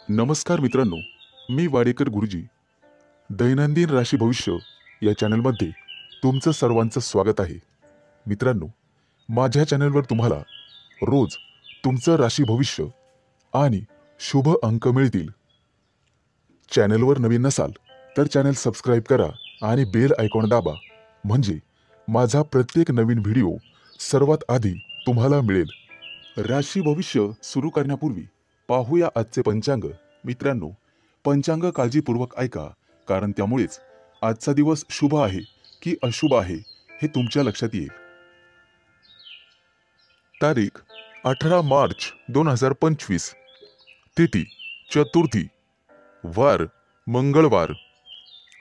नमस्कार मित्रांनो, मी वाडेकर गुरुजी. दैनंदिन राशी भविष्य या चॅनलमध्ये तुमचं सर्वांचं स्वागत आहे. मित्रांनो, माझ्या चॅनलवर तुम्हाला रोज तुमचं राशी भविष्य आणि शुभ अंक मिळतील. चॅनलवर नवीन नसाल तर चॅनल सबस्क्राईब करा आणि बेल आयकॉन दाबा, म्हणजे माझा प्रत्येक नवीन व्हिडिओ सर्वात आधी तुम्हाला मिळेल. राशी भविष्य सुरू करण्यापूर्वी पाहूया आजचे पंचांग. मित्रांनो, पंचांग काळजीपूर्वक ऐका, कारण त्यामुळेच आजचा दिवस शुभ आहे की अशुभ आहे हे तुमच्या लक्षात येईल. तारीख 18 मार्च 2025. तिथी चतुर्थी. वार मंगळवार.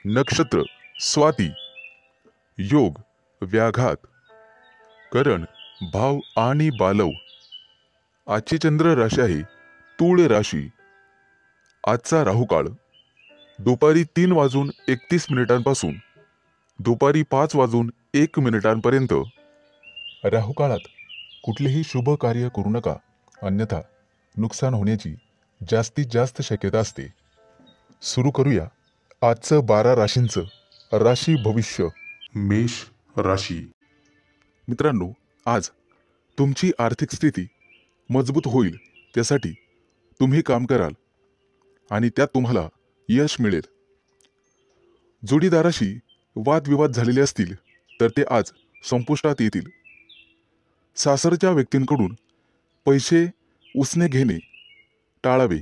नक्षत्र स्वाती. योग व्याघात. करण भाव आणि बालव. आजची चंद्र राशी आहे तूळ राशी. आजचा राहुकाळ दुपारी 3:31 दुपारी 5:01 राहुकाळात कुठलेही शुभ कार्य करू नका, अन्यथा नुकसान होण्याची जास्तीत जास्त शक्यता असते. सुरू करूया आजचं 12 राशींचं राशी भविष्य. मेष राशी. मित्रांनो, आज तुमची आर्थिक स्थिती मजबूत होईल, त्यासाठी तुम्ही काम कराल आणि त्यात तुम्हाला यश मिळेल. जोडीदाराशी वादविवाद झालेले असतील तर ते आज संपुष्टात येतील. सासरच्या व्यक्तींकडून पैसे उसने घेणे टाळावे.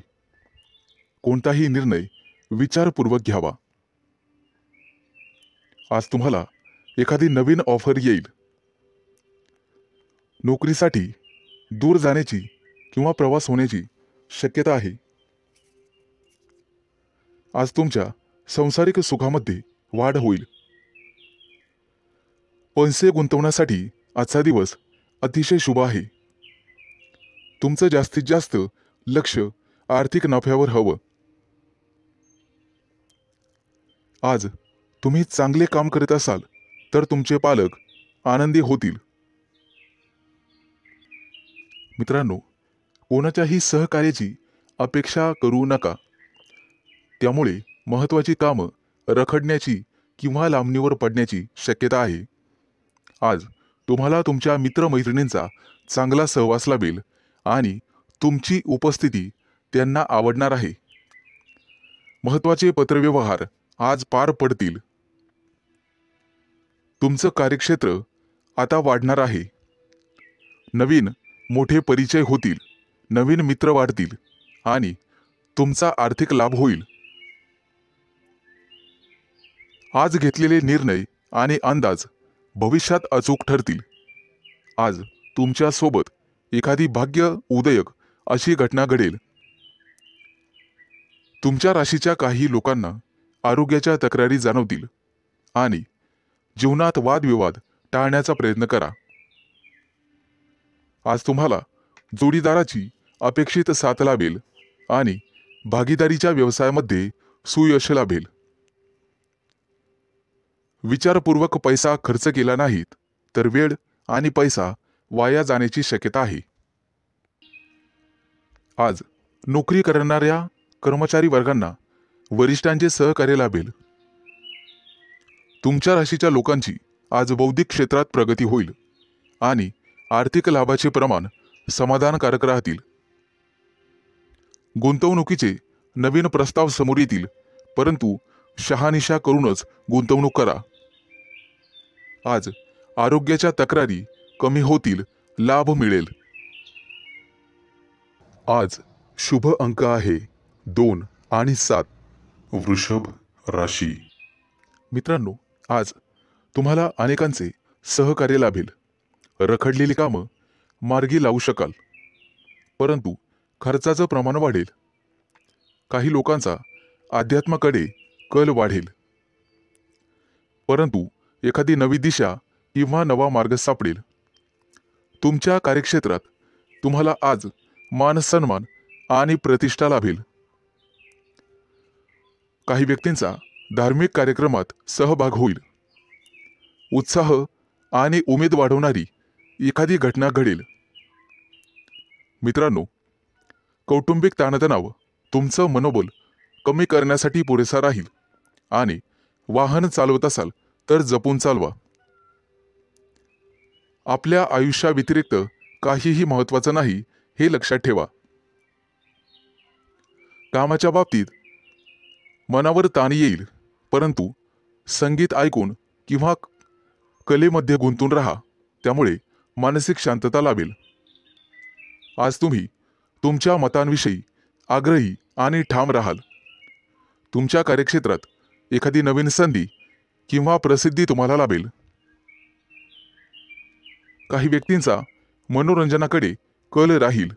कोणताही निर्णय विचारपूर्वक घ्यावा. आज तुम्हाला एखादी नवीन ऑफर येईल. नोकरीसाठी दूर जाण्याची किंवा प्रवास होण्याची शक्यता आहे. आज तुमच्या संसारिक सुखामध्ये वाढ होईल. पैसे गुंतवण्यासाठी आजचा दिवस अतिशय शुभ आहे. तुमचं जास्तीत जास्त लक्ष आर्थिक नफ्यावर हवं. आज तुम्ही चांगले काम करत असाल तर तुमचे पालक आनंदी होतील. मित्रांनो, कोणाच्याही सहकार्याची अपेक्षा करू नका. त्यामुळे महत्त्वाची कामं रखडण्याची किंवा लांबणीवर पडण्याची शक्यता आहे. आज तुम्हाला तुमच्या मित्रमैत्रिणींचा चांगला सहवास लाभेल आणि तुमची उपस्थिती त्यांना आवडणार आहे. महत्त्वाचे पत्रव्यवहार आज पार पडतील. तुमचं कार्यक्षेत्र आता वाढणार आहे. नवीन मोठे परिचय होतील, नवीन मित्र वाढतील आणि तुमचा आर्थिक लाभ होईल. आज घेतलेले निर्णय आणि अंदाज भविष्यात अचूक ठरतील. आज तुमच्या सोबत एखादी भाग्य उदयक अशी घटना घडेल. तुमच्या राशीच्या काही लोकांना आरोग्याच्या तक्रारी जाणवतील आणि जीवनात वादविवाद टाळण्याचा प्रयत्न करा. आज तुम्हाला जोडीदाराची अपेक्षित साथ लाभेल आणि भागीदारीच्या व्यवसायामध्ये सुयश लाभेल. विचारपूर्वक पैसा खर्च केला नाहीत तर वेळ आणि पैसा वाया जाण्याची शक्यता आहे. आज नोकरी करणाऱ्या कर्मचारी वर्गांना वरिष्ठांचे सहकार्य लाभेल. तुमच्या राशीच्या लोकांची आज बौद्धिक क्षेत्रात प्रगती होईल आणि आर्थिक लाभाचे प्रमाण समाधानकारक राहतील. गुंतवणुकीचे नवीन प्रस्ताव समोर येतील, परंतु शहानिशा करूनच गुंतवणूक करा. आज आरोग्याच्या तक्रारी कमी होतील, लाभ मिळेल. आज शुभ अंक आहे 2 आणि 7. वृषभ राशी. मित्रांनो, आज तुम्हाला अनेकांचे सहकार्य लाभेल. रखडलेली कामं मार्गी लावू शकाल, परंतु खर्चाचं प्रमाण वाढेल. काही लोकांचा अध्यात्माकडे कल वाढेल, परंतु एखादी नवी दिशा किंवा नवा मार्ग सापडेल. तुमच्या कार्यक्षेत्रात तुम्हाला आज मान सन्मान आणि प्रतिष्ठा लाभेल. काही व्यक्तींचा धार्मिक कार्यक्रमात सहभाग होईल. उत्साह आणि उमेद वाढवणारी एखादी घटना घडेल. मित्रांनो, कौटुंबिक ताणतणाव तुमचं मनोबल कमी करण्यासाठी पुरेसा राहील आणि वाहन चालवत असाल तर जपून चालवा. आपल्या आयुष्याव्यतिरिक्त काहीही महत्त्वाचं नाही हे लक्षात ठेवा. कामाच्या बाबतीत मनावर ताण येईल, परंतु संगीत ऐकून किंवा कलेमध्ये गुंतून राहा, त्यामुळे मानसिक शांतता लाभेल. आज तुम्ही तुमच्या मतांविषयी आग्रही आणि ठाम राहाल. तुमच्या कार्यक्षेत्रात एखादी नवीन संधी किंवा प्रसिद्धी तुम्हाला लाभेल. काही व्यक्तींचा मनोरंजनाकडे कल राहील.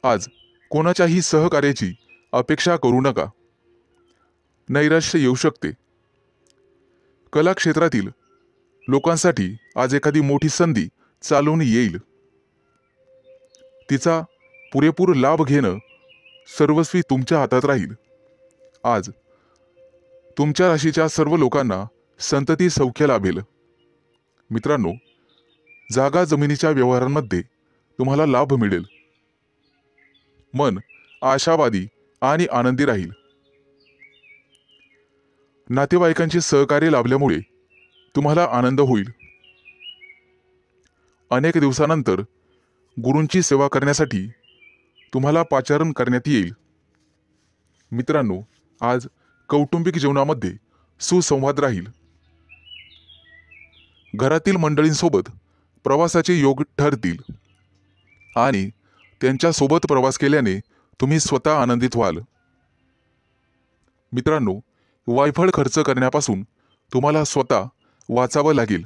आज कोणाच्याही सहकार्याची अपेक्षा करू नका. नैराश्य येऊ शकते. कला क्षेत्रातील लोकांसाठी आज एखादी मोठी संधी चालून येईल. तिचा पुरेपूर लाभ घेणं सर्वस्वी तुमच्या हातात राहील. आज तुमच्या राशीच्या सर्व लोकांना संतती सौख्य लाभेल. मित्रांनो, जागा जमिनीच्या व्यवहारांमध्ये तुम्हाला लाभ मिळेल. मन आशावादी आणि आनंदी राहील. नातेवाईकांचे सहकार्य लाभल्यामुळे तुम्हाला आनंद होईल. अनेक दिवसानंतर गुरूंची सेवा करण्यासाठी तुम्हाला पाचारण करण्यात येईल. मित्रांनो, आज कौटुंबिक जीवनामध्ये सुसंवाद राहील. घरातील मंडळींसोबत प्रवासाचे योग ठरतील आणि त्यांच्यासोबत प्रवास केल्याने तुम्ही स्वतः आनंदित व्हाल. मित्रांनो, वायफळ खर्च करण्यापासून तुम्हाला स्वतः वाचावं लागेल.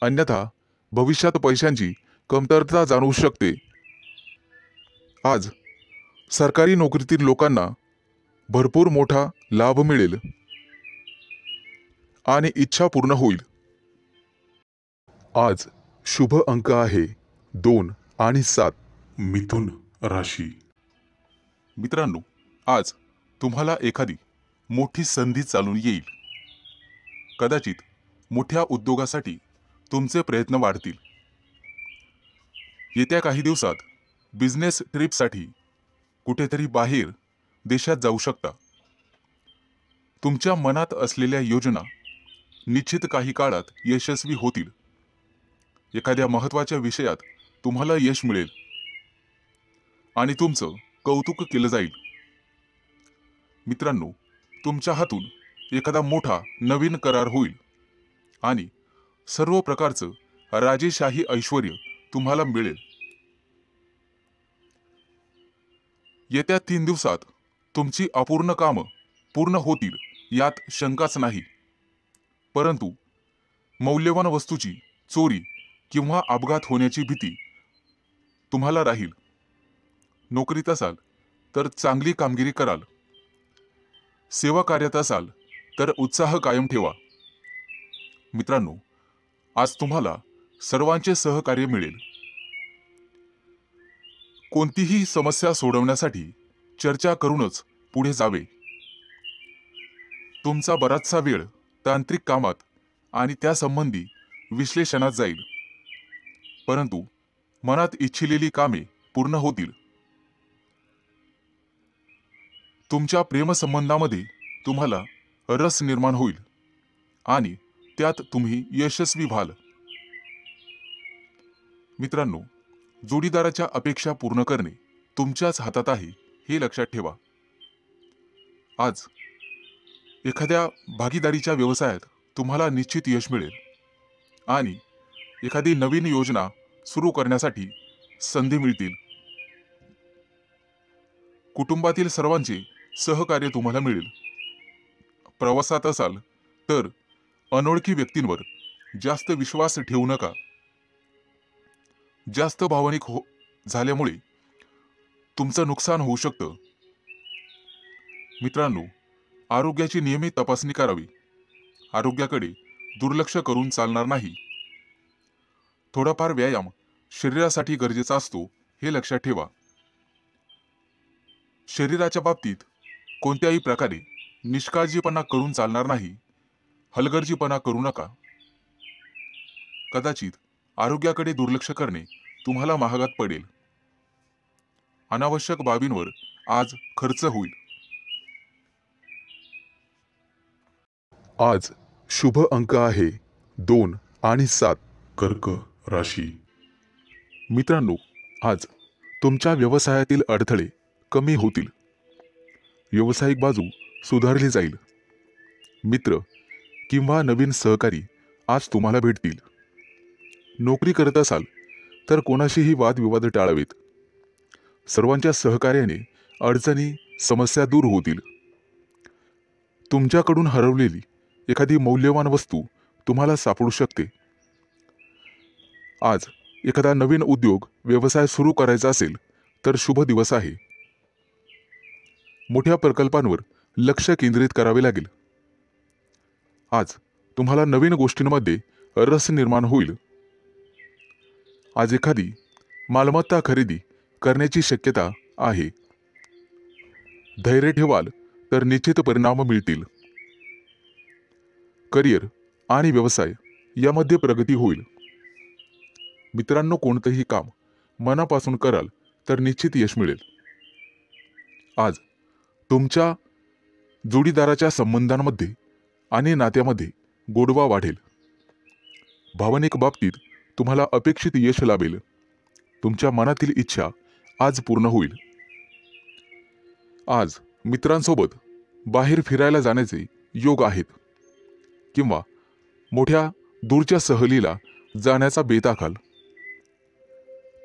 अन्यथा भविष्यात पैशांची कमतरता जाणवू शकते. आज सरकारी नोकरीतील लोकांना भरपूर मोठा लाभ मिळेल आणि इच्छा पूर्ण होईल. आज शुभ अंक आहे 2 आणि 7. मिथुन राशी. मित्रांनो, आज तुम्हाला एखादी मोठी संधी चालून येईल. कदाचित मोठ्या उद्योगासाठी तुमचे प्रयत्न वाढतील. येत्या काही दिवसात बिझनेस ट्रिपसाठी कुठेतरी बाहेर देशात जाऊ शकता. तुमच्या मनात असलेल्या योजना निश्चित काही काळात यशस्वी होतील. एखाद्या महत्त्वाच्या विषयात तुम्हाला यश मिळेल आणि तुमचं कौतुक केलं जाईल. मित्रांनो, तुमच्या हातून एखादा मोठा नवीन करार होईल आणि सर्व प्रकारचं राजेशाही ऐश्वर्य तुम्हाला मिळेल. येत्या 3 दिवसात तुमची अपूर्ण कामं पूर्ण होतील यात शंकाच नाही. परंतु मौल्यवान वस्तूची चोरी किंवा अपघात होण्याची भीती तुम्हाला राहील. नोकरीत असाल तर चांगली कामगिरी कराल. सेवा कार्यात असाल तर उत्साह कायम ठेवा. मित्रांनो, आज तुम्हाला सर्वांचे सहकार्य मिळेल. कोणतीही समस्या सोडवण्यासाठी चर्चा करूनच पुढे जावे. तुमचा बराचसा वेळ तांत्रिक कामात आणि त्यासंबंधी विश्लेषणात जाईल. परंतु मनात इच्छिलेली कामे पूर्ण होतील. तुमच्या प्रेमसंबंधामध्ये तुम्हाला रस निर्माण होईल आणि त्यात तुम्ही यशस्वी व्हाल. मित्रांनो, जोडीदाराच्या अपेक्षा पूर्ण करणे तुमच्याच हातात आहे हे लक्षात ठेवा. आज एखाद्या भागीदारीच्या व्यवसायात तुम्हाला निश्चित यश मिळेल आणि एखादी नवीन योजना सुरू करण्यासाठी संधी मिळतील. कुटुंबातील सर्वांचे सहकार्य तुम्हाला मिळेल. प्रवासात असाल तर अनोळखी व्यक्तींवर जास्त विश्वास ठेवू नका. जास्त भावनिक झाल्यामुळे तुमचं नुकसान होऊ शकतं. मित्रांनो, आरोग्याची नियमित तपासणी करावी. आरोग्याकडे दुर्लक्ष करून चालणार नाही. थोडाफार व्यायाम शरीरासाठी गरजेचा असतो हे लक्षात ठेवा. शरीराच्या बाबतीत कोणत्याही प्रकारे निष्काळजीपणा करून चालणार नाही. हलगर्जीपणा करू नका. कदाचित आरोग्याकडे दुर्लक्ष करणे तुम्हाला महागात पडेल. अनावश्यक बाबींवर आज खर्च होईल। आज शुभ अंक आहे 2 आणि 7। कर्क राशी। मित्रांनो, आज तुमच्या व्यवसायातील अडथळे कमी होतील। व्यावसायिक बाजू सुधारली जाईल। मित्र किंवा नवीन सहकारी आज तुम्हाला भेटतील। नोकरी करत असाल तर कोणाशीही वादविवाद टाळावेत। सर्वांच्या सहकार्याने अडचणी समस्या दूर होतील। तुमच्याकडून हरवलेली एखादी मौल्यवान वस्तू तुम्हाला सापडू शकते। आज एखादा नवीन उद्योग व्यवसाय सुरू करायचा असेल तर शुभ दिवस आहे। मोठ्या प्रकल्पांवर लक्ष केंद्रित करावे लागेल। आज तुम्हाला नवीन गोष्टींमध्ये रस निर्माण होईल। आज एखादी मालमत्ता खरेदी करण्याची शक्यता आहे। धैर्य ठेवाल तर निश्चित परिणाम मिळतील। करिअर आणि व्यवसाय यामध्ये प्रगती होईल। मित्रांनो, कोणतेही काम मनापासून कराल तर निश्चित यश मिळेल। आज तुमच्या जोडीदाराच्या संबंधांमध्ये आणि नात्यामध्ये गोडवा वाढेल। भावनिक बाबतीत तुम्हाला अपेक्षित यश लाभेल। तुमच्या मनातील इच्छा आज पूर्ण होईल। आज मित्रांसोबत बाहेर फिरायला जाण्याचे योग आहेत किंवा मोठ्या दूरच्या सहलीला जाण्याचा बेत आखाल।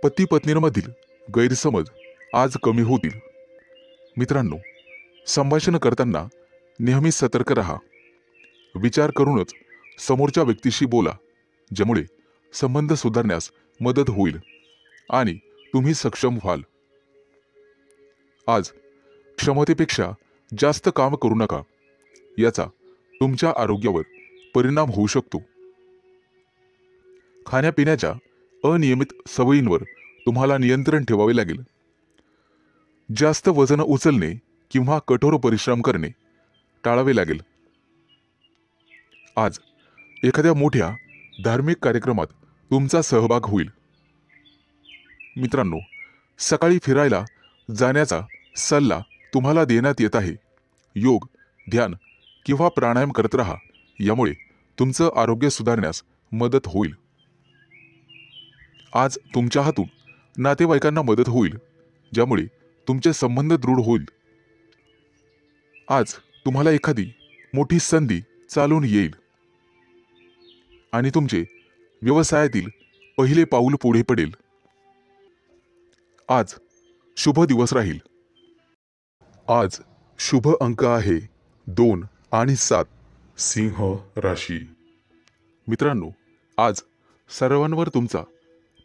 पती पत्नींमधील गैरसमज आज कमी होतील। मित्रांनो, संभाषण करताना नेहमी सतर्क राहा। विचार करूनच समोरच्या व्यक्तीशी बोला, ज्यामुळे संबंध सुधारण्यास मदत होईल आणि तुम्ही सक्षम व्हाल। आज क्षमतेपेक्षा जास्त काम करू नका, याचा तुमच्या आरोग्यावर परिणाम होऊ शकतो। खाण्यापिण्याच्या अनियमित सवयींवर तुम्हाला नियंत्रण ठेवावे लागेल। जास्त वजन उचलणे किंवा कठोर परिश्रम करणे टाळावे लागेल। आज एखाद्या मोठ्या धार्मिक कार्यक्रमात तुमचा सहभाग होईल। मित्रांनो, सकाळी फिरायला जाण्याचा सल्ला तुम्हाला देण्यात येत आहे। योग, ध्यान किंवा प्राणायाम करत राहा, यामुळे तुमचं आरोग्य सुधारण्यास मदत होईल। आज तुमच्या हातून नातेवाईकांना मदत होईल, ज्यामुळे तुमचे संबंध दृढ होईल। आज तुम्हाला एखादी मोठी संधी चालून येईल आणि तुमचे व्यवसायातील पहिले पाऊल पुढे पडेल। आज शुभ दिवस राहील। आज शुभ अंक आहे 2 आणि 7। सिंह राशी। मित्रांनो, आज सर्वांवर तुमचा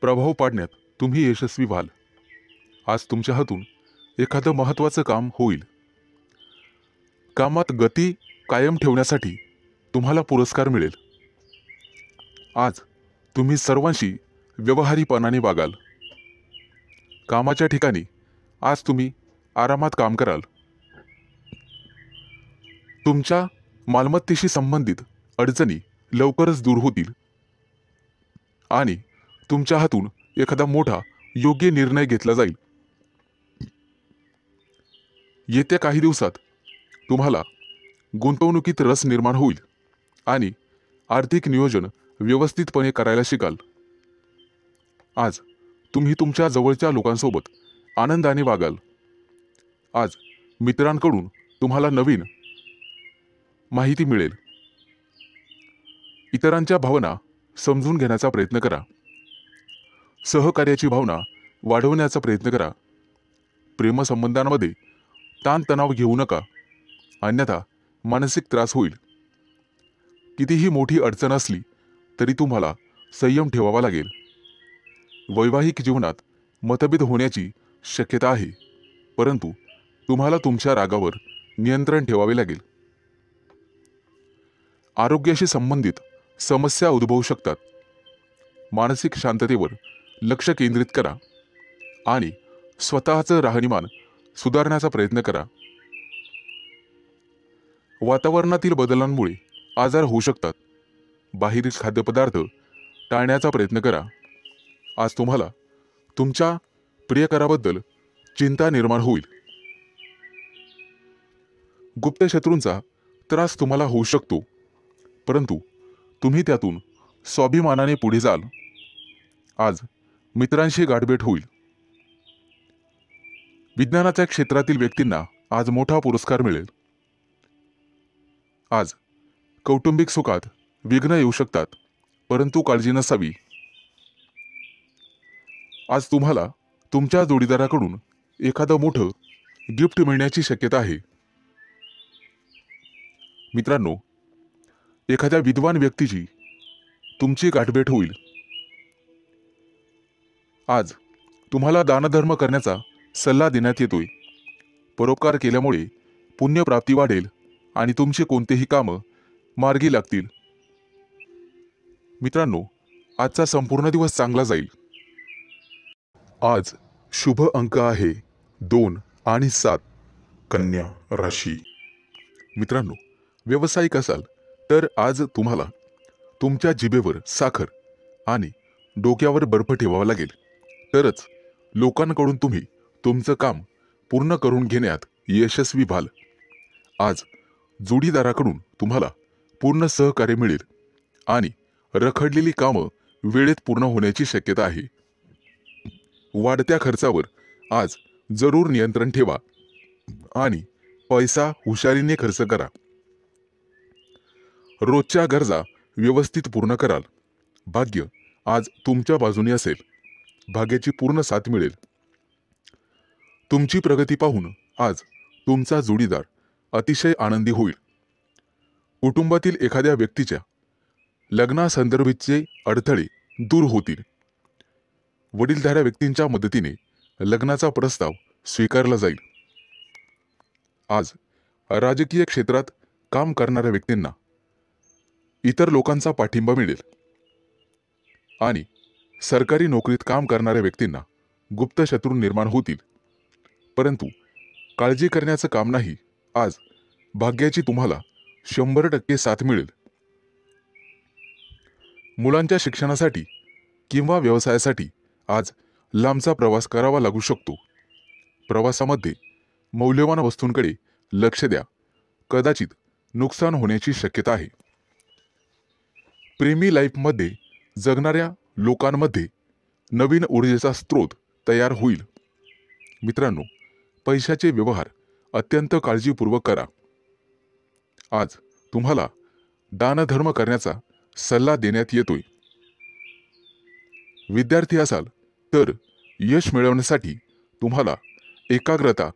प्रभाव पाडण्यात तुम्ही यशस्वी व्हाल। आज तुमच्या हातून एखादं महत्त्वाचं काम होईल। कामात गती कायम ठेवण्यासाठी तुम्हाला पुरस्कार मिळेल। आज तुम्ही सर्वांशी व्यवहारीपणाने वागाल। कामाच्या ठिकाणी आज तुम्ही आरामात काम कराल। तुमच्या मालमत्तेशी संबंधित अडचणी लवकरच दूर होतील आणि तुमच्या हातून एखादा मोठा योग्य निर्णय घेतला जाईल। येत्या काही दिवसात तुम्हाला गुंतवणुकीत रस निर्माण होईल आणि आर्थिक नियोजन व्यवस्थितपणे करायला शिकाल। आज तुम्ही तुमच्या जवळच्या लोकांसोबत आनंदाने वागाल। आज मित्रांकडून तुम्हाला नवीन माहिती मिळेल। इतरांच्या भावना समजून घेण्याचा प्रयत्न करा। सहकार्याची भावना वाढवण्याचा प्रयत्न करा। प्रेमसंबंधांमध्ये ताणतणाव घेऊ नका, अन्यथा मानसिक त्रास होईल। कितीही मोठी अडचण असली तरी तुम्हाला संयम ठेवावा लागेल। वैवाहिक जीवनात मतभेद होण्याची शक्यता आहे, परंतु तुम्हाला तुमच्या रागावर नियंत्रण ठेवावे लागेल। आरोग्याशी संबंधित समस्या उद्भवू शकतात। मानसिक शांततेवर लक्ष केंद्रित करा आणि स्वतःचं राहणीमान सुधारण्याचा प्रयत्न करा। वातावरणातील बदलांमुळे आजार होऊ शकतात। बाहेरील खाद्यपदार्थ टाळण्याचा प्रयत्न करा। आज तुम्हाला तुमच्या प्रियकराबद्दल चिंता निर्माण होईल. गुप्त शत्रूंचा त्रास तुम्हाला होऊ शकतो, परंतु तुम्ही त्यातून स्वाभिमानाने पुढे जाल. आज मित्रांशी गाठभेट होईल. विज्ञानाच्या क्षेत्रातील व्यक्तींना आज मोठा पुरस्कार मिळेल. आज कौटुंबिक सुखात विघ्न येऊ शकतात, परंतु काळजी नसावी. आज तुम्हाला तुमच्या जोडीदाराकडून एखादं मोठं गिफ्ट मिळण्याची शक्यता आहे. मित्रांनो, एखाद्या विद्वान व्यक्तीची तुमची गाठभेट होईल. आज तुम्हाला दानधर्म करण्याचा सल्ला देण्यात येतोय. परोपकार केल्यामुळे पुण्यप्राप्ती वाढेल आणि तुमची कोणतेही कामं मार्गी लागतील. मित्रांनो, आजचा संपूर्ण दिवस चांगला जाईल. आज शुभ अंक आहे 2 आणि 7. कन्या राशी. मित्रांनो, व्यावसायिक असाल तर आज तुम्हाला तुमच्या जिभेवर साखर आणि डोक्यावर बर्फ ठेवावा लागेल, तरच लोकांकडून तुम्ही तुमचं काम पूर्ण करून घेण्यात यशस्वी व्हाल. आज जोडीदाराकडून तुम्हाला पूर्ण सहकार्य मिळेल आणि रखडलेली कामं वेळेत पूर्ण होण्याची शक्यता आहे. वाढत्या खर्चावर आज जरूर नियंत्रण ठेवा आणि पैसा हुशारीने खर्च करा. रोजच्या गरजा व्यवस्थित पूर्ण कराल. भाग्य आज तुमच्या बाजूने असेल. भाग्याची पूर्ण साथ मिळेल. तुमची प्रगती पाहून आज तुमचा जोडीदार अतिशय आनंदी होईल. कुटुंबातील एखाद्या व्यक्तीच्या लग्नासंदर्भाचे अडथळे दूर होतील. वडीलधाऱ्या व्यक्तींच्या मदतीने लग्नाचा प्रस्ताव स्वीकारला जाईल. आज राजकीय क्षेत्रात काम करणाऱ्या व्यक्तींना इतर लोकांचा पाठिंबा मिळेल आणि सरकारी नोकरीत काम करणाऱ्या व्यक्तींना गुप्त शत्रू निर्माण होतील, परंतु काळजी करण्याचं काम नाही. आज भाग्याची तुम्हाला 100% साथ मिळेल. मुलांच्या शिक्षणासाठी किंवा व्यवसायासाठी आज लांबचा प्रवास करावा लागू शकतो. प्रवासामध्ये मौल्यवान वस्तूंकडे लक्ष द्या. कदाचित नुकसान होण्याची शक्यता आहे. प्रेमी लाईफमध्ये जगणाऱ्या लोकांमध्ये नवीन ऊर्जेचा स्रोत तयार होईल. मित्रांनो, पैशाचे व्यवहार अत्यंत काळजीपूर्वक करा. आज तुम्हाला दानधर्म करण्याचा सल्ला देण्यात येतोय. विद्यार्थी असाल तर यश मिळवण्यासाठी तुम्हाला एकाग्रता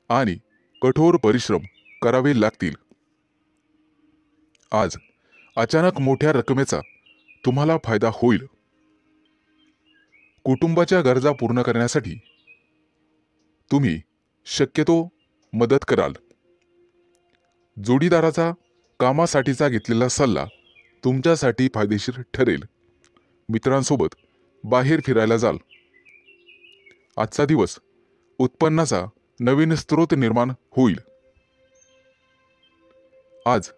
आणि कठोर परिश्रम करावे लागतील. आज अचानक मोठ्या रकमेचा तुम्हाला फायदा होईल. कुटुंबाच्या गरजा पूर्ण करण्यासाठी तुम्ही शक्यतो मदत कराल. जोडीदाराचा कामासाठीचा घेतलेला सल्ला तुमच्यासाठी फायदेशीर ठरेल. मित्रांसोबत बाहेर फिरायला जाल. आजचा दिवस उत्पन्नाचा नवीन स्रोत निर्माण होईल. आज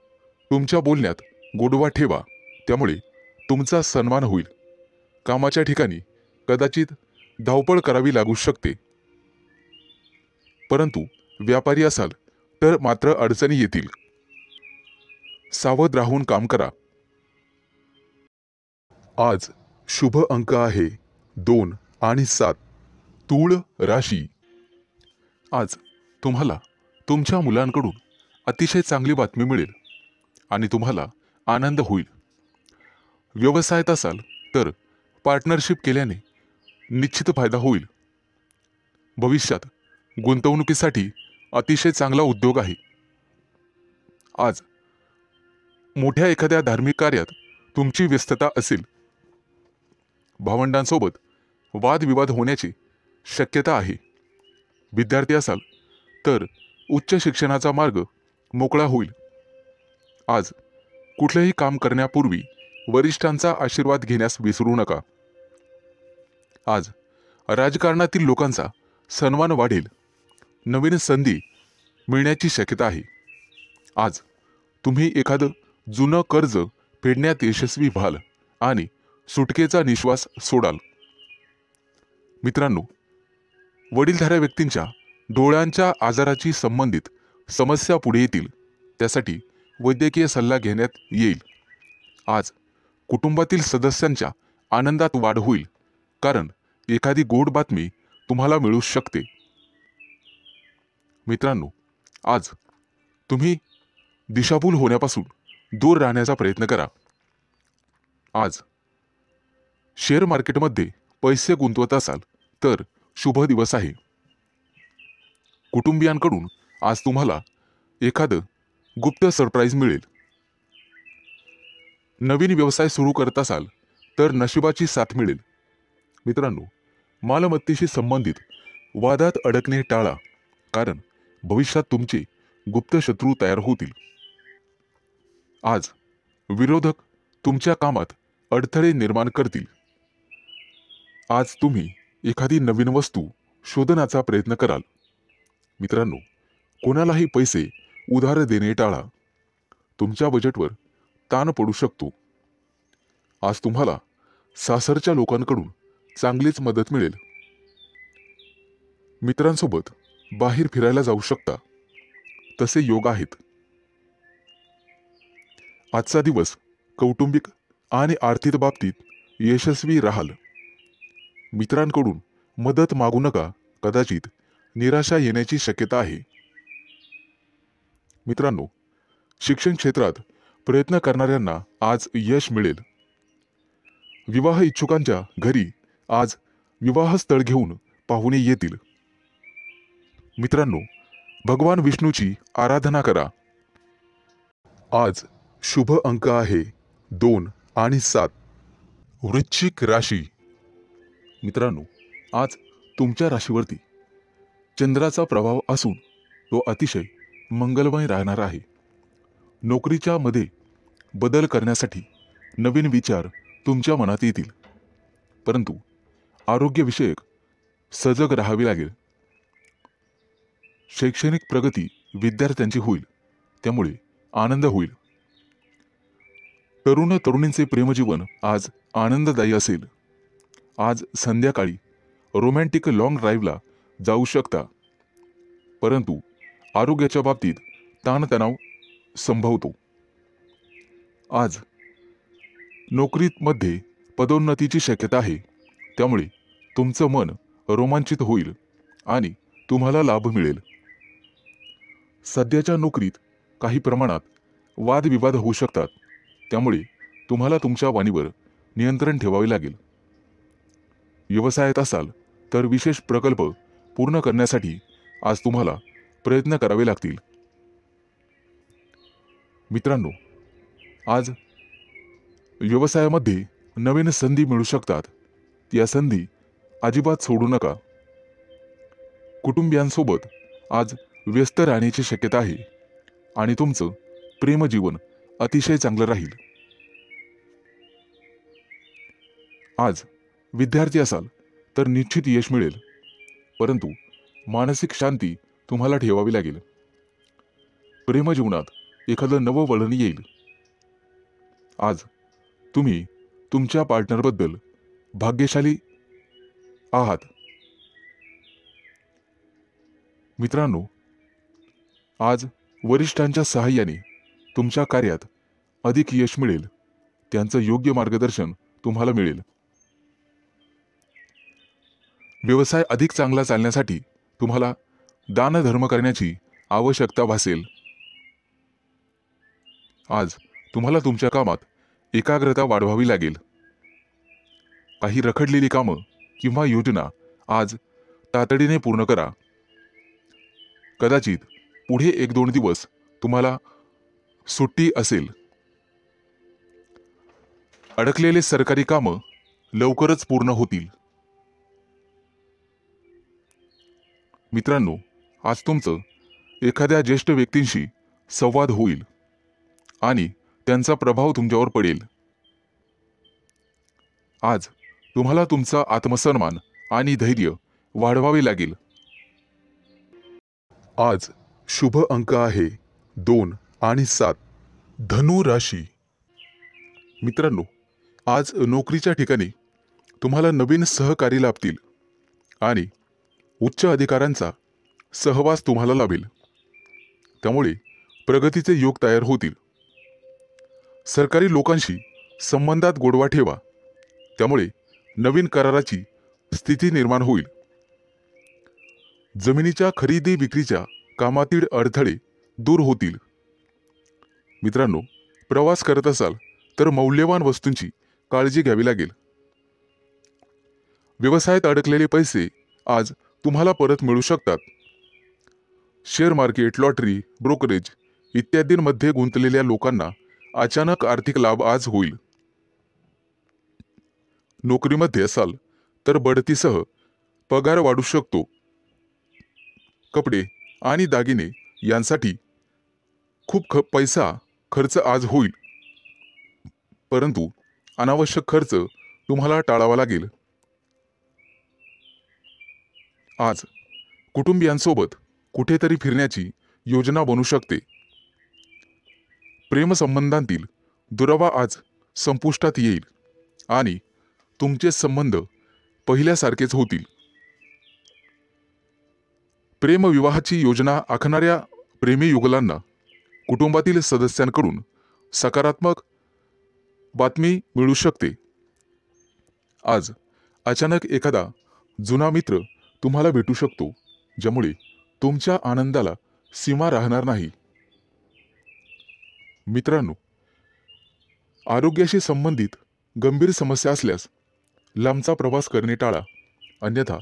तुमच्या बोलण्यात गोडवा ठेवा, त्यामुळे तुमचा सन्मान होईल. कामाच्या ठिकाणी कदाचित धावपळ करावी लागू शकते, परंतु व्यापारी असाल तर मात्र अडचणी येतील. सावध राहून काम करा. आज शुभ अंक आहे 2 आणि 7. तूळ राशी. आज तुम्हाला तुमच्या मुलांकडून अतिशय चांगली बातमी मिळेल आणि तुम्हाला आनंद होईल. व्यवसायात असाल तर पार्टनरशिप केल्याने निश्चित फायदा होईल. भविष्यात गुंतवणुकीसाठी अतिशय चांगला उद्योग आहे. आज मोठ्या एखाद्या धार्मिक कार्यात तुमची व्यस्तता असेल. भावंडांसोबत वादविवाद होण्याची शक्यता आहे. विद्यार्थी असाल तर उच्च शिक्षणाचा मार्ग मोकळा होईल. आज कुठलेही काम करण्यापूर्वी वरिष्ठांचा आशीर्वाद घेण्यास विसरू नका. आज राजकारणातील लोकांचा सन्मान वाढेल. नवीन संधी मिळण्याची शक्यता आहे. आज तुम्ही एखादं जुनं कर्ज फेडण्यात यशस्वी व्हाल आणि सुटकेचा निश्वास सोडाल. मित्रांनो, वडीलधाऱ्या व्यक्तींच्या डोळ्यांच्या आजाराची संबंधित समस्या पुढे येतील, त्यासाठी वैद्यकीय सल्ला घेण्यात येईल. आज कुटुंबातील सदस्यांच्या आनंदात वाढ होईल, कारण एखादी गोड बातमी तुम्हाला मिळू शकते. मित्रांनो, आज तुम्ही दिशाभूल होण्यापासून दूर राहण्याचा प्रयत्न करा. आज शेअर मार्केटमध्ये पैसे गुंतवत असाल तर शुभ दिवस आहे. कुटुंबियांकडून आज तुम्हाला एखादं गुप्त सरप्राईज मिळेल. नवीन व्यवसाय सुरू करत असाल तर नशिबाची साथ मिळेल. मित्रांनो, मालमत्तेशी संबंधित वादात अडकणे टाळा, कारण भविष्यात तुमचे गुप्त शत्रू तयार होतील. आज विरोधक तुमच्या कामात अडथळे निर्माण करतील. आज तुम्ही एखादी नवीन वस्तू शोधण्याचा प्रयत्न कराल. मित्रांनो, कोणालाही पैसे उधार देणे टाळा. तुमच्या बजेटवर ताण पडू शकतो. आज तुम्हाला सासरच्या लोकांकडून चांगलीच मदत मिळेल. मित्रांसोबत बाहेर फिरायला जाऊ शकता, तसे योग आहेत. आजचा दिवस कौटुंबिक आणि आर्थिक बाबतीत यशस्वी राहाल. मित्रांकडून मदत मागू नका, कदाचित निराशा येण्याची शक्यता आहे. मित्रांनो, शिक्षण क्षेत्रात प्रयत्न करणाऱ्यांना आज यश मिळेल. विवाह इच्छुकांच्या घरी आज विवाहस्थळ घेऊन पाहुणे येतील. मित्रांनो, भगवान विष्णूची आराधना करा. आज शुभ अंक आहे 2 आणि 7. वृश्चिक राशी. मित्रांनो, आज तुमच्या राशीवरती चंद्राचा प्रभाव असून तो अतिशय मंगलमय राहणार आहे. नोकरीच्या मध्ये बदल करण्यासाठी नवीन विचार तुमच्या मनात येतील, परंतु आरोग्यविषयक सजग राहावे लागेल. शैक्षणिक प्रगती विद्यार्थ्यांची होईल, त्यामुळे आनंद होईल. तरुण तरुणींचे प्रेमजीवन आज आनंददायी असेल. आज संध्याकाळी रोमॅन्टिक लॉंग ड्राईव्हला जाऊ शकता, परंतु आरोग्याच्या बाबतीत ताणतणाव संभवतो. आज नोकरीमध्ये पदोन्नतीची शक्यता आहे, त्यामुळे तुमचं मन रोमांचित होईल आणि तुम्हाला लाभ मिळेल. सध्याच्या नोकरीत काही प्रमाणात वादविवाद होऊ शकतात, त्यामुळे तुम्हाला तुमच्या वाणीवर नियंत्रण ठेवावे लागेल. व्यवसायात असाल तर विशेष प्रकल्प पूर्ण करण्यासाठी आज तुम्हाला प्रयत्न करावे लागतील. मित्रांनो, आज व्यवसायामध्ये नवीन संधी मिळू शकतात. या संधी अजिबात सोडू नका. कुटुंबियांसोबत आज व्यस्त राहण्याची शक्यता आहे आणि तुमचं प्रेमजीवन अतिशय चांगलं राहील. आज विद्यार्थी असाल तर निश्चित यश मिळेल, परंतु मानसिक शांती तुम्हाला ठेवावी लागेल. प्रेमजीवनात एखादं नवं वळण येईल. आज तुम्ही तुमच्या पार्टनरबद्दल भाग्यशाली आहात. मित्रांनो, आज वरिष्ठांच्या सहाय्याने तुमच्या कार्यात अधिक यश मिळेल. त्यांचं योग्य मार्गदर्शन तुम्हाला मिळेल. व्यवसाय अधिक चांगला चालण्यासाठी तुम्हाला दानधर्म करण्याची आवश्यकता भासेल. आज तुम्हाला तुमच्या कामात एकाग्रता वाढवावी लागेल. काही रखडलेली कामं किंवा योजना आज तातडीने पूर्ण करा. कदाचित पुढे 1-2 दिवस तुम्हाला सुट्टी असेल. अडकलेले सरकारी कामं लवकरच पूर्ण होतील. मित्रांनो, आज तुमचं एखाद्या ज्येष्ठ व्यक्तींशी संवाद होईल आणि त्यांचा प्रभाव तुमच्यावर पडेल. आज तुम्हाला तुमचा आत्मसन्मान आणि धैर्य वाढवावे लागेल. आज शुभ अंक आहे 2 आणि 7. धनु राशी. मित्रांनो, आज नोकरीच्या ठिकाणी तुम्हाला नवीन सहकारी लाभतील आणि उच्च अधिकाऱ्यांचा सहवास तुम्हाला लाभेल, त्यामुळे प्रगतीचे योग तयार होतील. सरकारी लोकांशी संबंधात गोडवा ठेवा, त्यामुळे नवीन कराराची स्थिती निर्माण होईल. जमिनीच्या खरेदी विक्रीच्या कामातील अडथळे दूर होतील. मित्रांनो, प्रवास करत असाल तर मौल्यवान वस्तूंची काळजी घ्यावी लागेल. व्यवसायात अडकलेले पैसे आज तुम्हाला परत मिळू शकतात. शेअर मार्केट, लॉटरी, ब्रोकरेज इत्यादींमध्ये गुंतलेल्या लोकांना अचानक आर्थिक लाभ आज होईल. नोकरीमध्ये असाल तर बढतीसह पगार वाढू शकतो. कपडे आणि दागिने यांसाठी खूप पैसा खर्च आज होईल, परंतु अनावश्यक खर्च तुम्हाला टाळावा लागेल. आज कुटुंबियांसोबत कुठेतरी फिरण्याची योजना बनू शकते. प्रेमसंबंधांतील दुरावा आज संपुष्टात येईल आणि तुमचे संबंध पहिल्यासारखेच होतील. प्रेमविवाहाची योजना आखणाऱ्या प्रेमी युगलांना कुटुंबातील सदस्यांकडून सकारात्मक बातमी मिळू शकते. आज अचानक एखादा जुना मित्र तुम्हाला भेटू शकतो, ज्यामुळे तुमच्या आनंदाला सीमा राहणार नाही. मित्रांनो, आरोग्याशी संबंधित गंभीर समस्या असल्यास लांबचा प्रवास करणे टाळा, अन्यथा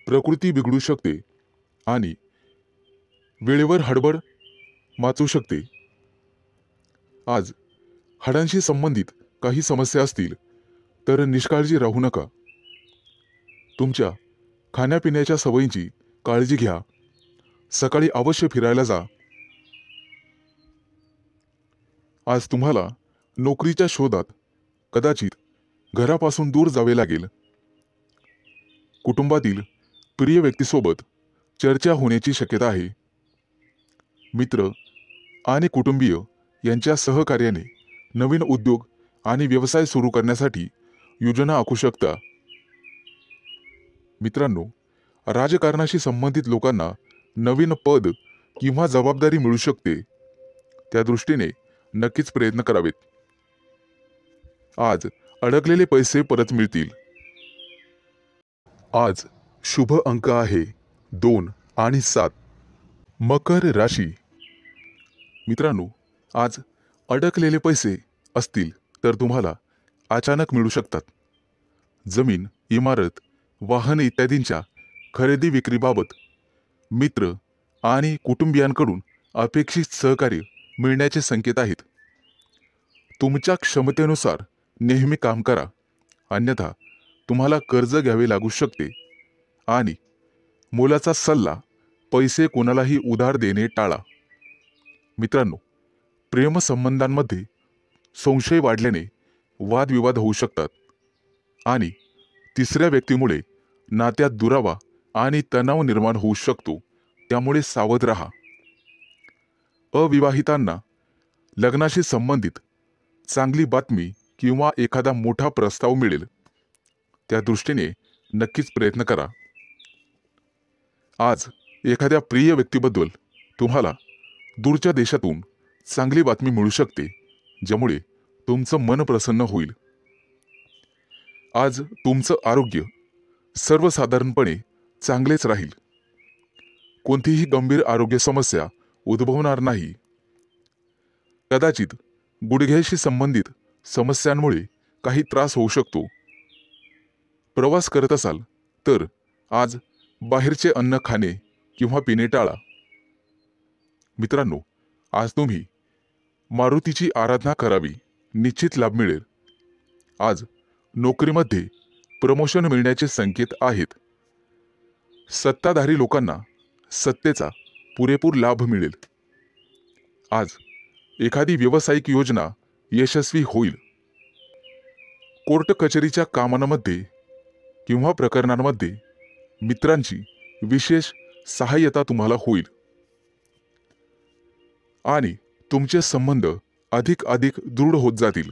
प्रकृती बिघडू शकते आणि वेळेवर हडबड माचू शकते. आज हाडांशी संबंधित काही समस्या असतील तर निष्काळजी राहू नका. तुमच्या खाण्यापिण्याच्या सवयींची काळजी घ्या. सकाळी अवश्य फिरायला जा. आज तुम्हाला नोकरीच्या शोधात कदाचित घरापासून दूर जावे लागेल. कुटुंबातील प्रिय व्यक्तीसोबत चर्चा होण्याची शक्यता आहे. मित्र आणि कुटुंबीय यांच्या सहकार्याने नवीन उद्योग आणि व्यवसाय सुरू करण्यासाठी योजना आखू शकता. मित्रांनो, राजकारणाशी संबंधित लोकांना नवीन पद किंवा जबाबदारी मिळू शकते. त्या दृष्टीने नक्कीच प्रयत्न करावेत. आज अडकलेले पैसे परत मिळतील. आज शुभ अंक आहे 2 आणि 7. मकर राशी. मित्रांनो, आज अडकलेले पैसे असतील तर तुम्हाला अचानक मिळू शकतात. जमीन, इमारत, वाहन इत्यादींच्या खरेदी विक्रीबाबत मित्र आणि कुटुंबियांकडून अपेक्षित सहकार्य मिळण्याचे संकेत आहेत. तुमच्या क्षमतेनुसार नेहमी काम करा, अन्यथा तुम्हाला कर्ज घ्यावे लागू शकते. आणि मोलाचा सल्ला, पैसे कोणालाही उधार देणे टाळा. मित्रांनो, प्रेमसंबंधांमध्ये संशय वाढल्याने वादविवाद होऊ शकतात आणि तिसऱ्या व्यक्तीमुळे नात्यात दुरावा आणि तणाव निर्माण होऊ शकतो, त्यामुळे सावध राहा. अविवाहितांना लग्नाशी संबंधित चांगली बातमी किंवा एखादा मोठा प्रस्ताव मिळेल. त्या दृष्टीने नक्कीच प्रयत्न करा. आज एखाद्या प्रिय व्यक्तीबद्दल तुम्हाला दूरच्या देशातून चांगली बातमी मिळू शकते, ज्यामुळे तुमचं मन प्रसन्न होईल. आज तुमचं आरोग्य सर्वसाधारणपणे चांगलेच राहील. कोणतीही गंभीर आरोग्य समस्या उद्भवणार नाही. कदाचित गुडघ्याशी संबंधित समस्यांमुळे काही त्रास होऊ शकतो. प्रवास करत असाल तर आज बाहेरचे अन्न खाणे किंवा पिणे टाळा. मित्रांनो, आज तुम्ही मारुतीची आराधना करावी, निश्चित लाभ मिळेल. आज नोकरीमध्ये प्रमोशन मिळण्याचे संकेत आहेत. सत्ताधारी लोकांना सत्तेचा पुरेपूर लाभ मिळेल. आज एखादी व्यावसायिक योजना यशस्वी होईल. कोर्ट कचेरीच्या कामांमध्ये किंवा प्रकरणांमध्ये मित्रांची विशेष सहाय्यता तुम्हाला होईल आणि तुमचे संबंध अधिक दृढ होत जातील.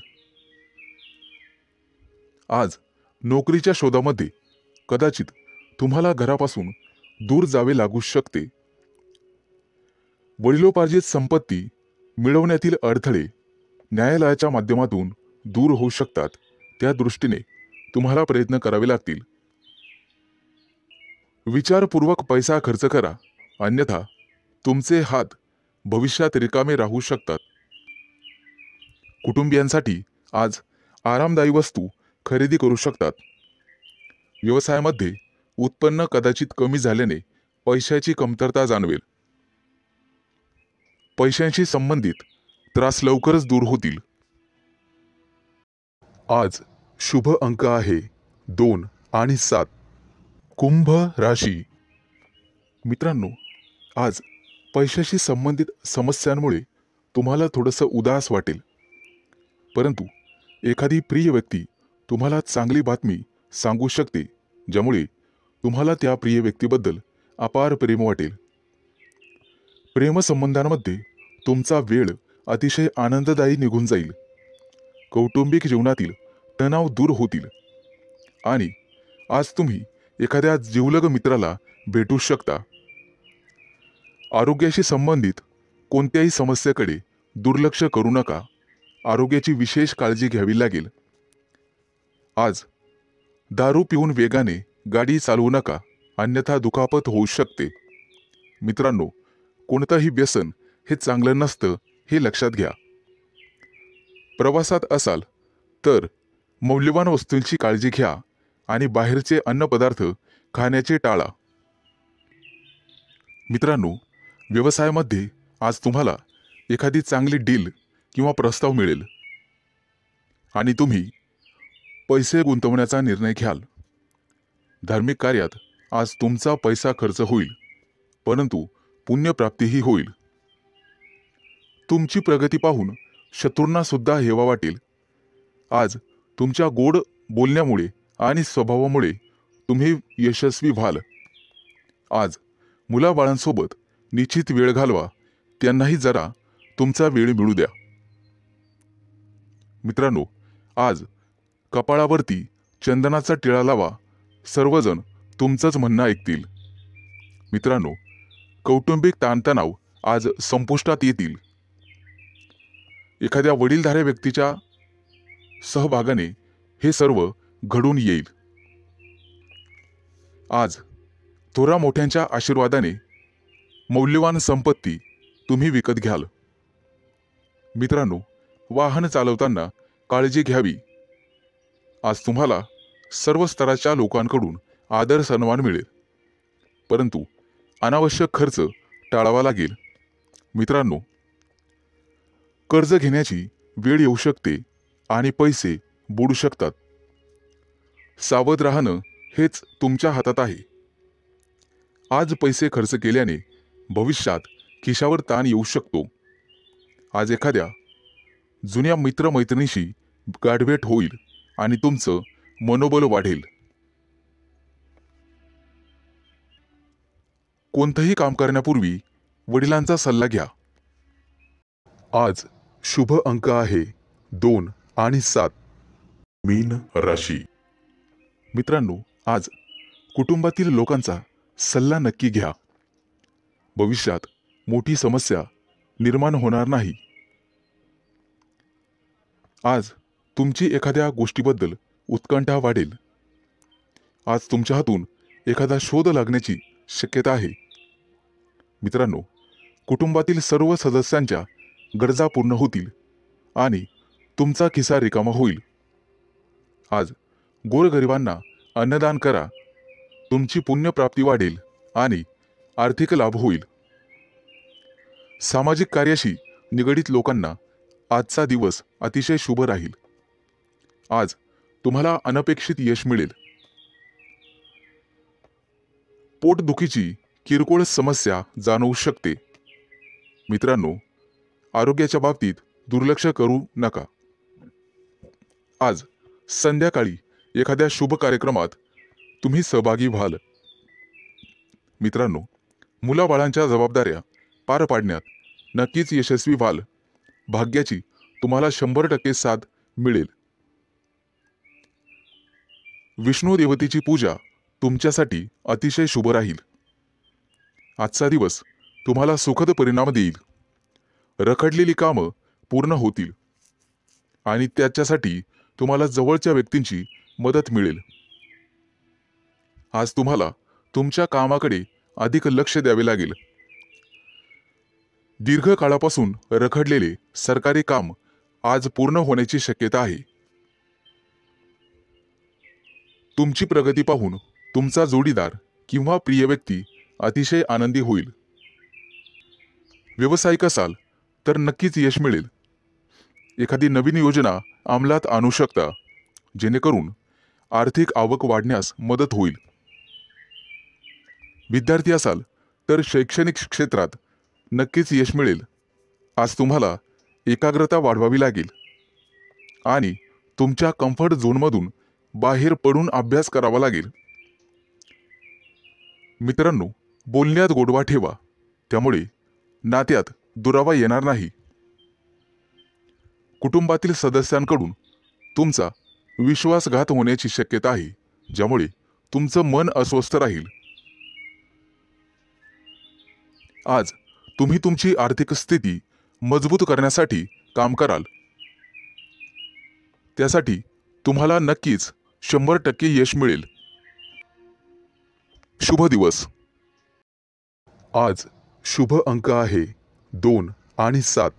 आज नोकरीच्या शोधामध्ये कदाचित तुम्हाला घरापासून दूर जावे लागू शकते, वडिलोपार्जित संपत्ती मिळवण्यातील अडथळे न्यायालयाच्या माध्यमातून दूर होऊ शकतात, त्या दृष्टीने तुम्हाला प्रयत्न करावे लागतील. विचारपूर्वक पैसा खर्च करा, अन्यथा तुमचे हात भविष्यात रिकामे राहू शकतात. कुटुंबियांसाठी आज आरामदायी वस्तू खरेदी करू शकतात. व्यवसायामध्ये उत्पन्न कदाचित कमी झाल्याने पैशाची कमतरता जाणवेल. पैशांशी संबंधित त्रास लवकरच दूर होतील. आज शुभ अंक आहे 2 आणि 7. कुंभ राशी. मित्रांनो, आज पैशाशी संबंधित समस्यांमुळे तुम्हाला थोडंसं उदास वाटेल, परंतु एखादी प्रिय व्यक्ती तुम्हाला चांगली बातमी सांगू शकते, ज्यामुळे तुम्हाला त्या प्रिय व्यक्तीबद्दल अपार प्रेम वाटेल. प्रेमसंबंधांमध्ये तुमचा वेळ अतिशय आनंददायी निघून जाईल. कौटुंबिक जीवनातील तणाव दूर होतील आणि आज तुम्ही एखाद्या जिवलग मित्राला भेटू शकता. आरोग्याशी संबंधित कोणत्याही समस्येकडे दुर्लक्ष करू नका. आरोग्याची विशेष काळजी घ्यावी लागेल. आज दारू पिऊन वेगाने गाडी चालवू नका, अन्यथा दुखापत होऊ शकते. मित्रांनो, कोणतंही व्यसन हे चांगलं नसतं, हे लक्षात घ्या. प्रवासात असाल तर मौल्यवान वस्तूंची काळजी घ्या आणि बाहेरचे अन्नपदार्थ खाण्याचे टाळा. मित्रांनो, व्यवसायामध्ये आज तुम्हाला एखादी चांगली डील किंवा प्रस्ताव मिळेल आणि तुम्ही पैसे गुंतवण्याचा निर्णय घ्याल. धार्मिक कार्यात आज तुमचा पैसा खर्च होईल, परंतु पुण्यप्राप्तीही होईल. तुमची प्रगती पाहून शत्रूंना सुद्धा हेवा वाटेल. आज तुमच्या गोड बोलण्यामुळे आणि स्वभावामुळे तुम्ही यशस्वी व्हाल. आज मुलाबाळांसोबत निश्चित वेळ घालवा, त्यांनाही जरा तुमचा वेळ मिळू द्या. मित्रांनो, आज कपाळावरती चंदनाचा टिळा लावा, सर्वजण तुमचंच म्हणणं ऐकतील. मित्रांनो, कौटुंबिक ताणतणाव आज संपुष्टात येतील. एखाद्या वडीलधाऱ्या व्यक्तीच्या सहभागाने हे सर्व घडून येईल. आज थोरा मोठ्यांच्या आशीर्वादाने मौल्यवान संपत्ती तुम्ही विकत घ्याल. मित्रांनो, वाहन चालवताना काळजी घ्यावी. आज तुम्हाला सर्व स्तराच्या लोकांकडून आदर सन्मान मिळेल, परंतु अनावश्यक खर्च टाळावा लागेल. मित्रांनो, कर्ज घेण्याची वेळ येऊ शकते आणि पैसे बुडू शकतात. सावध राहणं हेच तुमच्या हातात आहे. आज पैसे खर्च केल्याने भविष्यात खिशावर ताण येऊ शकतो. आज एखाद्या जुन्या मित्रमैत्रिणीशी गाठभेट होईल आणि तुमचं मनोबल वाढेल. कोणतंही काम करण्यापूर्वी वडिलांचा सल्ला घ्या. आज शुभ अंक आहे 2 आणि 7. मीन राशी. मित्रांनो, आज कुटुंबातील लोकांचा सल्ला नक्की घ्या. भविष्यात मोठी समस्या निर्माण होणार नाही. आज तुमची एखाद्या गोष्टीबद्दल उत्कंठा वाढेल. आज तुमच्या हातून एखादा शोध लागण्याची शक्यता आहे. मित्रांनो, कुटुंबातील सर्व सदस्यांच्या गरजा पूर्ण होतील आणि तुमचा खिसा रिकामा होईल. आज गोरगरिबांना अन्नदान करा. तुमची पुण्यप्राप्ती वाढेल आणि आर्थिक लाभ होईल. सामाजिक कार्याशी निगडित लोकांना आजचा दिवस अतिशय शुभ राहील. आज तुम्हाला अनपेक्षित यश मिळेल. पोटदुखीची किरकोळ समस्या जाणवू शकते. मित्रांनो, आरोग्याच्या बाबतीत दुर्लक्ष करू नका. आज संध्याकाळी एखाद्या शुभ कार्यक्रमात तुम्ही सहभागी व्हाल. मित्रांनो, मुलाबाळांच्या जबाबदाऱ्या पार पाडण्यात नक्कीच यशस्वी व्हाल. भाग्याची तुम्हाला 100% साथ मिळेल. विष्णू देवतेची पूजा तुमच्यासाठी अतिशय शुभ राहील. आजचा दिवस तुम्हाला सुखद परिणाम देईल. रखडलेली कामं पूर्ण होतील आणि त्याच्यासाठी तुम्हाला जवळच्या व्यक्तींची मदत मिळेल. आज तुम्हाला तुमच्या कामाकडे अधिक लक्ष द्यावे लागेल. दीर्घकाळापासून रखडलेले सरकारी काम आज पूर्ण होण्याची शक्यता आहे. तुमची प्रगती पाहून तुमचा जोडीदार किंवा प्रिय व्यक्ती अतिशय आनंदी होईल. व्यावसायिक असाल तर नक्कीच यश मिळेल. एखादी नवीन योजना अंमलात आणू शकता, जेणेकरून आर्थिक आवक वाढण्यास मदत होईल. विद्यार्थी असाल तर शैक्षणिक क्षेत्रात नक्कीच यश मिळेल. आज तुम्हाला एकाग्रता वाढवावी लागेल आणि तुमच्या कम्फर्ट झोनमधून बाहेर पडून अभ्यास करावा लागेल. मित्रांनो, बोलण्यात गोडवा ठेवा, त्यामुळे नात्यात दुरावा येणार नाही. कुटुंबातील सदस्यांकडून तुमचा विश्वासघात होण्याची शक्यता आहे, ज्यामुळे तुमचं मन अस्वस्थ राहील. आज तुम्ही तुमची आर्थिक स्थिती मजबूत करण्यासाठी काम कराल. त्यासाठी तुम्हाला नक्कीच 100% यश मिळेल. शुभ दिवस. आज शुभ अंक आहे 2 आणि 7.